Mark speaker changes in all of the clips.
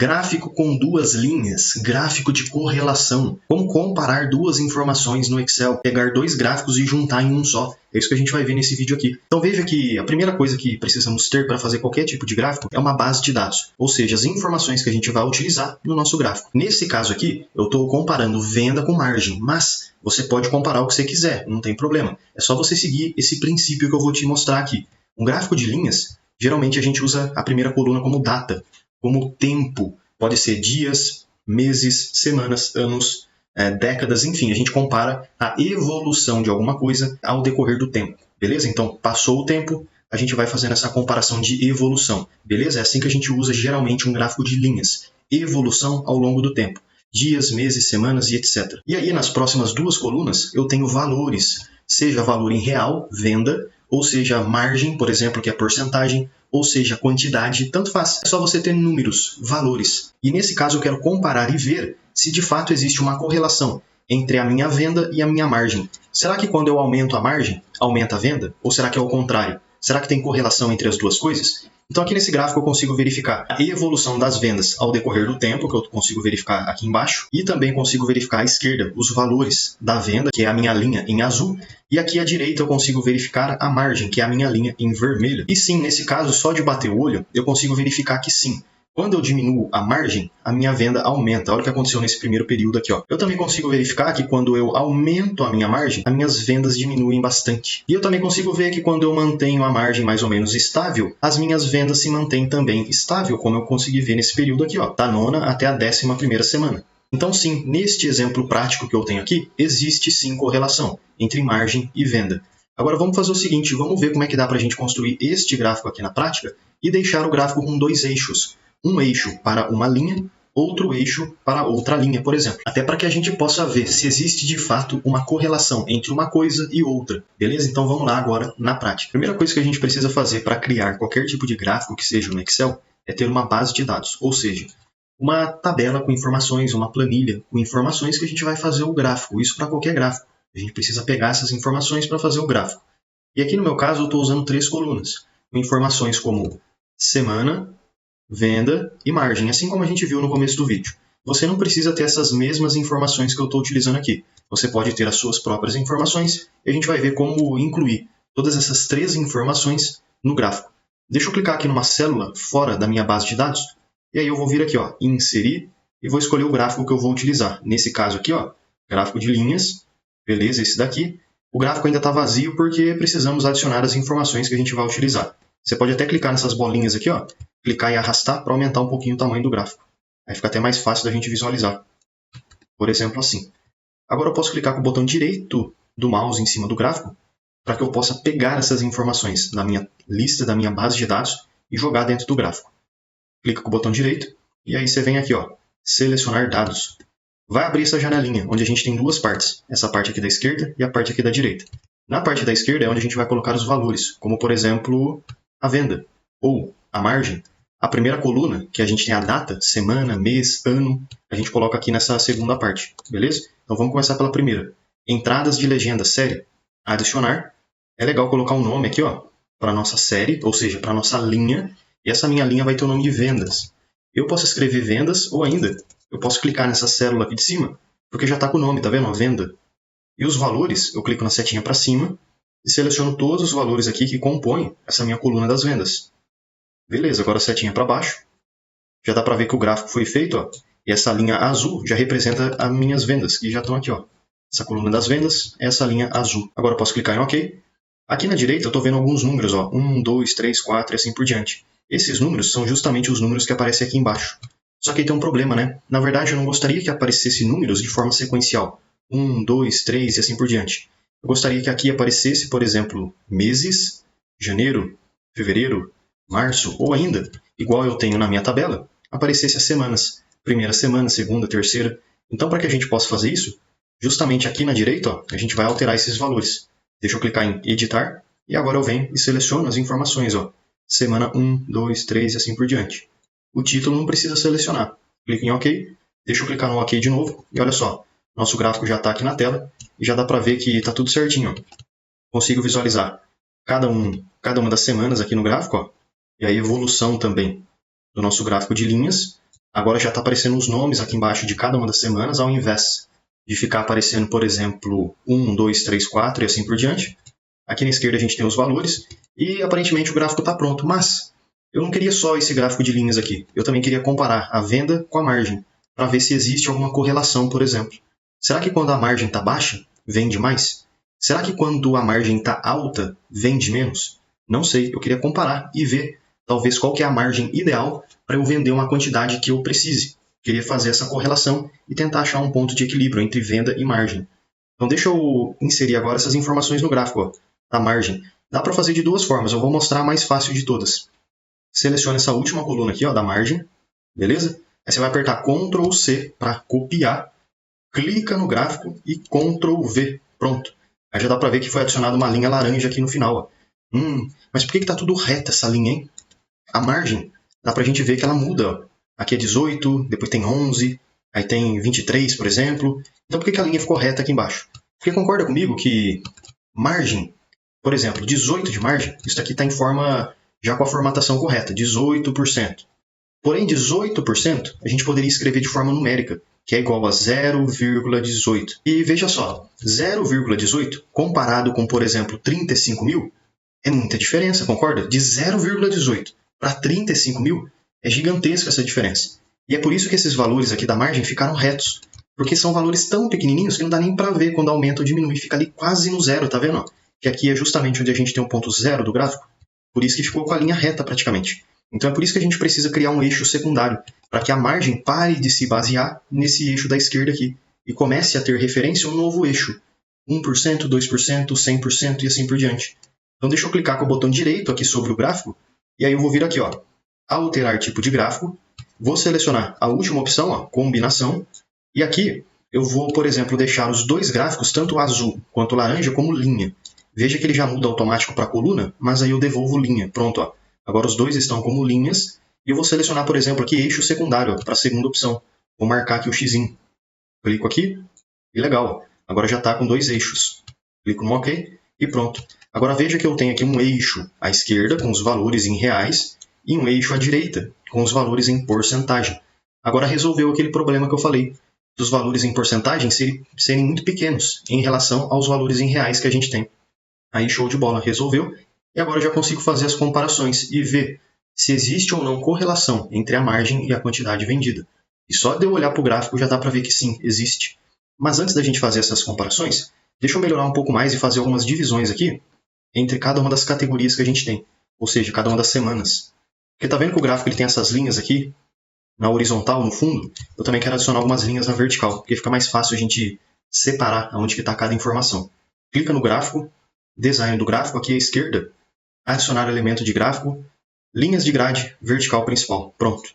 Speaker 1: Gráfico com duas linhas, gráfico de correlação. Como comparar duas informações no Excel, pegar dois gráficos e juntar em um só. É isso que a gente vai ver nesse vídeo aqui. Então veja que a primeira coisa que precisamos ter para fazer qualquer tipo de gráfico é uma base de dados, ou seja, as informações que a gente vai utilizar no nosso gráfico. Nesse caso aqui, eu estou comparando venda com margem, mas você pode comparar o que você quiser, não tem problema. É só você seguir esse princípio que eu vou te mostrar aqui. Um gráfico de linhas, geralmente a gente usa a primeira coluna como data, como tempo. Pode ser dias, meses, semanas, anos, décadas, enfim. A gente compara a evolução de alguma coisa ao decorrer do tempo, beleza? Então, passou o tempo, a gente vai fazendo essa comparação de evolução, beleza? É assim que a gente usa geralmente um gráfico de linhas. Evolução ao longo do tempo. Dias, meses, semanas e etc. E aí, nas próximas duas colunas, eu tenho valores. Seja valor em real, venda, ou seja, margem, por exemplo, que é porcentagem, ou seja, quantidade, tanto faz. É só você ter números, valores. E nesse caso eu quero comparar e ver se de fato existe uma correlação entre a minha venda e a minha margem. Será que quando eu aumento a margem, aumenta a venda? Ou será que é o contrário? Será que tem correlação entre as duas coisas? Então aqui nesse gráfico eu consigo verificar a evolução das vendas ao decorrer do tempo, que eu consigo verificar aqui embaixo, e também consigo verificar à esquerda os valores da venda, que é a minha linha em azul, e aqui à direita eu consigo verificar a margem, que é a minha linha em vermelho. E sim, nesse caso, só de bater o olho, eu consigo verificar que sim. Quando eu diminuo a margem, a minha venda aumenta. Olha o que aconteceu nesse primeiro período aqui. Ó. Eu também consigo verificar que quando eu aumento a minha margem, as minhas vendas diminuem bastante. E eu também consigo ver que quando eu mantenho a margem mais ou menos estável, as minhas vendas se mantêm também estável, como eu consegui ver nesse período aqui, ó, da 9ª até a 11ª semana. Então sim, neste exemplo prático que eu tenho aqui, existe sim correlação entre margem e venda. Agora vamos fazer o seguinte, vamos ver como é que dá para a gente construir este gráfico aqui na prática e deixar o gráfico com dois eixos. Um eixo para uma linha, outro eixo para outra linha, por exemplo. Até para que a gente possa ver se existe de fato uma correlação entre uma coisa e outra. Beleza? Então vamos lá agora na prática. A primeira coisa que a gente precisa fazer para criar qualquer tipo de gráfico que seja no Excel é ter uma base de dados, ou seja, uma tabela com informações, uma planilha com informações que a gente vai fazer o gráfico. Isso para qualquer gráfico. A gente precisa pegar essas informações para fazer o gráfico. E aqui no meu caso eu estou usando 3 colunas, com informações como semana, venda e margem, assim como a gente viu no começo do vídeo. Você não precisa ter essas mesmas informações que eu estou utilizando aqui. Você pode ter as suas próprias informações e a gente vai ver como incluir todas essas 3 informações no gráfico. Deixa eu clicar aqui numa célula fora da minha base de dados e aí eu vou vir aqui, ó, inserir e vou escolher o gráfico que eu vou utilizar. Nesse caso aqui, ó, gráfico de linhas, beleza, esse daqui. O gráfico ainda está vazio porque precisamos adicionar as informações que a gente vai utilizar. Você pode até clicar nessas bolinhas aqui, ó, clicar e arrastar para aumentar um pouquinho o tamanho do gráfico. Aí fica até mais fácil da gente visualizar. Por exemplo, assim. Agora eu posso clicar com o botão direito do mouse em cima do gráfico para que eu possa pegar essas informações da minha lista, da minha base de dados e jogar dentro do gráfico. Clica com o botão direito e aí você vem aqui, ó, selecionar dados. Vai abrir essa janelinha onde a gente tem 2 partes. Essa parte aqui da esquerda e a parte aqui da direita. Na parte da esquerda é onde a gente vai colocar os valores, como por exemplo a venda ou a margem. A primeira coluna, que a gente tem a data, semana, mês, ano, a gente coloca aqui nessa segunda parte, beleza? Então vamos começar pela primeira. Entradas de legenda, série, adicionar. É legal colocar um nome aqui, ó, para a nossa série, ou seja, para a nossa linha. E essa minha linha vai ter o nome de vendas. Eu posso escrever vendas ou ainda, eu posso clicar nessa célula aqui de cima, porque já está com o nome, tá vendo? A venda. E os valores, eu clico na setinha para cima e seleciono todos os valores aqui que compõem essa minha coluna das vendas. Beleza, agora a setinha para baixo. Já dá para ver que o gráfico foi feito, ó, e essa linha azul já representa as minhas vendas, que já estão aqui. Ó. Essa coluna das vendas é essa linha azul. Agora eu posso clicar em OK. Aqui na direita eu estou vendo alguns números, ó, 1, 2, 3, 4 e assim por diante. Esses números são justamente os números que aparecem aqui embaixo. Só que aí tem um problema, né? Na verdade, eu não gostaria que aparecesse números de forma sequencial. 1, 2, 3 e assim por diante. Eu gostaria que aqui aparecesse, por exemplo, meses, janeiro, fevereiro, março, ou ainda, igual eu tenho na minha tabela, aparecesse as semanas. Primeira semana, segunda, terceira. Então, para que a gente possa fazer isso, justamente aqui na direita, ó, a gente vai alterar esses valores. Deixa eu clicar em editar, e agora eu venho e seleciono as informações. Ó. Semana 1, 2, 3 e assim por diante. O título não precisa selecionar. Clique em OK, deixa eu clicar no OK de novo, e olha só, nosso gráfico já está aqui na tela, e já dá para ver que está tudo certinho. Ó. Consigo visualizar cada uma das semanas aqui no gráfico, ó, e a evolução também do nosso gráfico de linhas, Agora já está aparecendo os nomes aqui embaixo de cada uma das semanas, ao invés de ficar aparecendo, por exemplo, 1, 2, 3, 4 e assim por diante. Aqui na esquerda a gente tem os valores e aparentemente o gráfico está pronto, mas eu não queria só esse gráfico de linhas aqui. Eu também queria comparar a venda com a margem, para ver se existe alguma correlação, por exemplo. Será que quando a margem está baixa, vende mais? Será que quando a margem está alta, vende menos? Não sei, eu queria comparar e ver talvez qual que é a margem ideal para eu vender uma quantidade que eu precise. Queria fazer essa correlação e tentar achar um ponto de equilíbrio entre venda e margem. Então deixa eu inserir agora essas informações no gráfico, ó, da margem. Dá para fazer de duas formas, eu vou mostrar a mais fácil de todas. Selecione essa última coluna aqui, ó, da margem, beleza? Aí você vai apertar Ctrl C para copiar, clica no gráfico e Ctrl V, pronto. Aí já dá para ver que foi adicionada uma linha laranja aqui no final. Ó. Mas por que está tudo reto essa linha, hein? A margem, dá para a gente ver que ela muda. Ó. Aqui é 18, depois tem 11, aí tem 23, por exemplo. Então por que a linha ficou reta aqui embaixo? Porque concorda comigo que margem, por exemplo, 18 de margem, isso aqui está em forma já com a formatação correta, 18%. Porém, 18% a gente poderia escrever de forma numérica, que é igual a 0,18. E veja só, 0,18 comparado com, por exemplo, 35 mil, é muita diferença, concorda? De 0,18 para 35 mil é gigantesca essa diferença. E é por isso que esses valores aqui da margem ficaram retos, porque são valores tão pequenininhos que não dá nem para ver quando aumenta ou diminui, fica ali quase no zero, tá vendo? Que aqui é justamente onde a gente tem um ponto zero do gráfico, por isso que ficou com a linha reta praticamente. Então é por isso que a gente precisa criar um eixo secundário, para que a margem pare de se basear nesse eixo da esquerda aqui e comece a ter referência a um novo eixo, 1%, 2%, 100% e assim por diante. Então deixa eu clicar com o botão direito aqui sobre o gráfico, e aí eu vou vir aqui, ó, alterar tipo de gráfico, vou selecionar a última opção, ó, combinação, e aqui eu vou, por exemplo, deixar os dois gráficos, tanto o azul quanto o laranja, como linha. Veja que ele já muda automático para coluna, mas aí eu devolvo linha. Pronto, ó. Agora os dois estão como linhas, e eu vou selecionar, por exemplo, aqui eixo secundário, para a segunda opção. Vou marcar aqui o X. Clico aqui, e legal. Agora já está com dois eixos. Clico no OK, e pronto. Agora veja que eu tenho aqui um eixo à esquerda, com os valores em reais, e um eixo à direita, com os valores em porcentagem. Agora resolveu aquele problema que eu falei, dos valores em porcentagem serem muito pequenos em relação aos valores em reais que a gente tem. Aí show de bola, resolveu. E agora eu já consigo fazer as comparações e ver se existe ou não correlação entre a margem e a quantidade vendida. E só de eu olhar para o gráfico já dá para ver que sim, existe. Mas antes da gente fazer essas comparações, deixa eu melhorar um pouco mais e fazer algumas divisões aqui entre cada uma das categorias que a gente tem, ou seja, cada uma das semanas. Porque tá vendo que o gráfico ele tem essas linhas aqui, na horizontal, no fundo? Eu também quero adicionar algumas linhas na vertical, porque fica mais fácil a gente separar onde está cada informação. Clica no gráfico, design do gráfico aqui à esquerda, adicionar elemento de gráfico, linhas de grade, vertical principal. Pronto.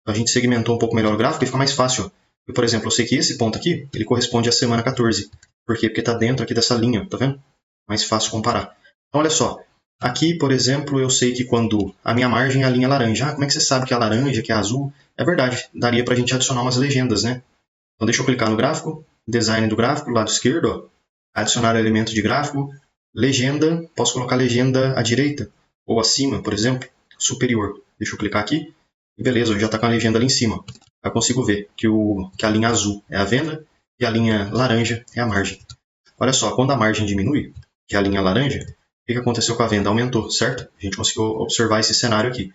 Speaker 1: A gente segmentou um pouco melhor o gráfico e fica mais fácil. Eu, por exemplo, eu sei que esse ponto aqui, ele corresponde à semana 14. Por quê? Porque está dentro aqui dessa linha, tá vendo? Mais fácil comparar. Então, olha só. Aqui, por exemplo, eu sei que quando a minha margem é a linha laranja. Como é que você sabe que é laranja, que é azul? É verdade, daria para a gente adicionar umas legendas, né? Então, deixa eu clicar no gráfico, design do gráfico, lado esquerdo, ó, adicionar elemento de gráfico, legenda, posso colocar legenda à direita ou acima, por exemplo, superior. Deixa eu clicar aqui e beleza, já está com a legenda ali em cima. Eu consigo ver que a linha azul é a venda e a linha laranja é a margem. Olha só, quando a margem diminui, que é a linha laranja, o que aconteceu com a venda? Aumentou, certo? A gente conseguiu observar esse cenário aqui.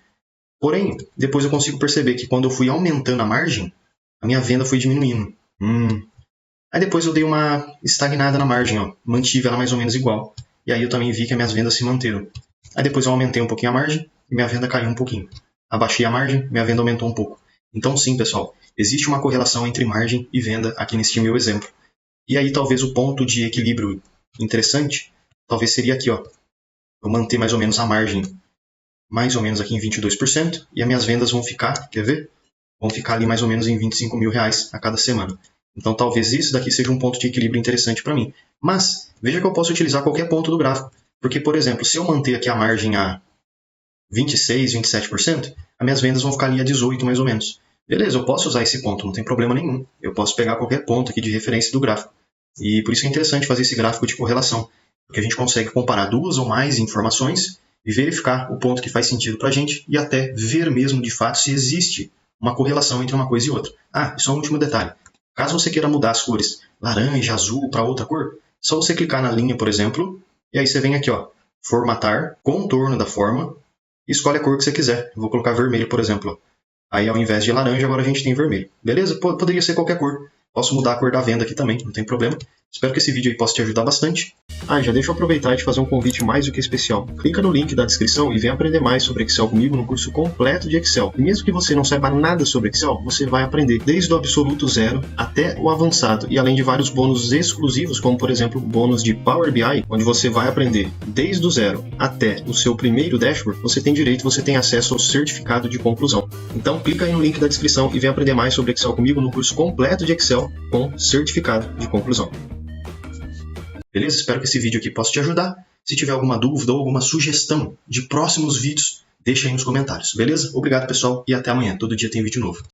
Speaker 1: Porém, depois eu consigo perceber que quando eu fui aumentando a margem, a minha venda foi diminuindo. Aí depois eu dei uma estagnada na margem, ó, mantive ela mais ou menos igual. E aí eu também vi que as minhas vendas se manteram. Aí depois eu aumentei um pouquinho a margem e minha venda caiu um pouquinho. Abaixei a margem, minha venda aumentou um pouco. Então sim, pessoal, existe uma correlação entre margem e venda aqui neste meu exemplo. E aí talvez o ponto de equilíbrio interessante, talvez seria aqui, ó. Eu manter mais ou menos a margem, mais ou menos aqui em 22%, e as minhas vendas vão ficar, quer ver? Vão ficar ali mais ou menos em 25 mil reais a cada semana. Então talvez isso daqui seja um ponto de equilíbrio interessante para mim. Mas veja que eu posso utilizar qualquer ponto do gráfico. Porque, por exemplo, se eu manter aqui a margem a 26, 27%, as minhas vendas vão ficar ali a 18 mais ou menos. Beleza, eu posso usar esse ponto, não tem problema nenhum. Eu posso pegar qualquer ponto aqui de referência do gráfico. E por isso é interessante fazer esse gráfico de correlação. Porque a gente consegue comparar duas ou mais informações e verificar o ponto que faz sentido para a gente e até ver mesmo de fato se existe uma correlação entre uma coisa e outra. Ah, e só um último detalhe. Caso você queira mudar as cores laranja, azul para outra cor, só você clicar na linha, por exemplo, e aí você vem aqui, ó, formatar, contorno da forma, e escolhe a cor que você quiser. Eu vou colocar vermelho, por exemplo. Aí ao invés de laranja, agora a gente tem vermelho. Beleza? Poderia ser qualquer cor. Posso mudar a cor da venda aqui também, não tem problema. Espero que esse vídeo aí possa te ajudar bastante. Ah, já deixa eu aproveitar e te fazer um convite mais do que especial. Clica no link da descrição e vem aprender mais sobre Excel comigo no curso completo de Excel. E mesmo que você não saiba nada sobre Excel, você vai aprender desde o absoluto zero até o avançado. E além de vários bônus exclusivos, como por exemplo o bônus de Power BI, onde você vai aprender desde o zero até o seu primeiro dashboard, você tem acesso ao certificado de conclusão. Então clica aí no link da descrição e vem aprender mais sobre Excel comigo no curso completo de Excel com certificado de conclusão. Beleza? Espero que esse vídeo aqui possa te ajudar. Se tiver alguma dúvida ou alguma sugestão de próximos vídeos, deixa aí nos comentários. Beleza? Obrigado, pessoal, e até amanhã. Todo dia tem vídeo novo.